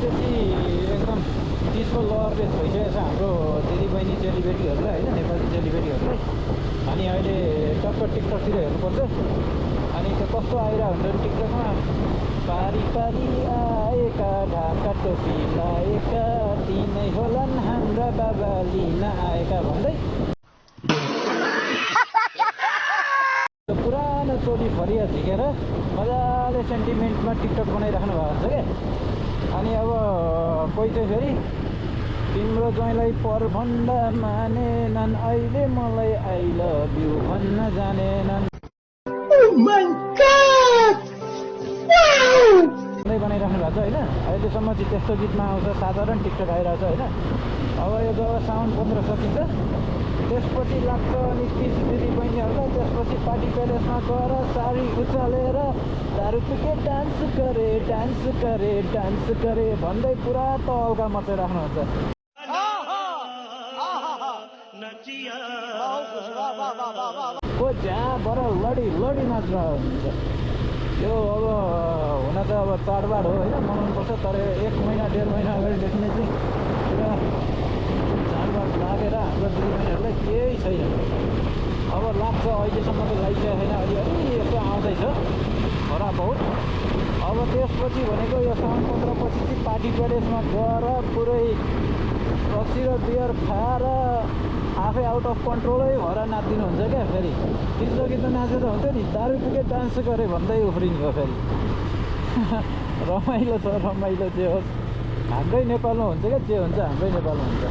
आएपछि एकदम disco lower page भइसकेको छ हाम्रो दिदीबहिनी चेलीबेटीहरूलाई होइन, नेपाली चेलीबेटीहरूलाई। अनि अहिले टक्क टिकटकतिर हेर्नुपर्छ। अनि त्यो कस्तो आइरहेको हुन्छ नि टिकटकमा, पारी पारी आएका ढाका टोपी लाएका तिनै होलान् हाम्रा बाबा लिन आएका भन्दै पुरानो चोली फरिया झिकेर मजाले सेन्टिमेन्टमा टिकटक बनाइराख्नु भएको हुन्छ क्या। अनि अब कोही चाहिँ फेरि तिम्रो ज्वाइँलाई पर भन्दा मानेनन्, अहिले मलाई आई लभ यु भन्न जानेनन् बनाइराख्नु भएको छ होइन। अहिलेसम्म चाहिँ त्यस्तो गीतमा आउँछ, साधारण टिकटक आइरहेको छ होइन। अब यो जब साउन 15 सकिन्छ त्यसपछि लाग्छ अनि 30 दिदीबहिनीहरूलाई। त्यसपछि पार्टी प्यालेसमा गएर साडी उचालेर दारू पिके डान्स गरे भन्दै पुरा तल्का मचाइराख्नुहुन्छ। को जहाँबाट लडी नाच्न हुन्छ। यो अब हुन त अब चाडबाड हो होइन, मनाउनुपर्छ। तर 1 महिना 1.5 महिना अगाडिदेखि नै चाहिँ पुरा चाडबाड लागेर हाम्रो दिदीबहिनीहरूलाई केही छैन। अब लाग्छ, अहिलेसम्म त लागिसकेको छैन, अलिअलि यस्तो आउँदैछ थोडा बहुत। अब त्यसपछि भनेको यो साउन 15 पछि चाहिँ पार्टी प्यालेसमा गएर पुरै रक्सी र बियर खाएर आफै आउट अफ कन्ट्रोलै भएर नाचिदिनुहुन्छ क्या। फेरि गीत नाचेर हुन्थ्यो नि, दारू पिके डान्स गरे भन्दै उफ्रिने हो फेरि। रमाइलो छ, रमाइलो जे होस् हाम्रै नेपालमा हुन्छ क्या, जे हुन्छ हाम्रै नेपालमा हुन्छ।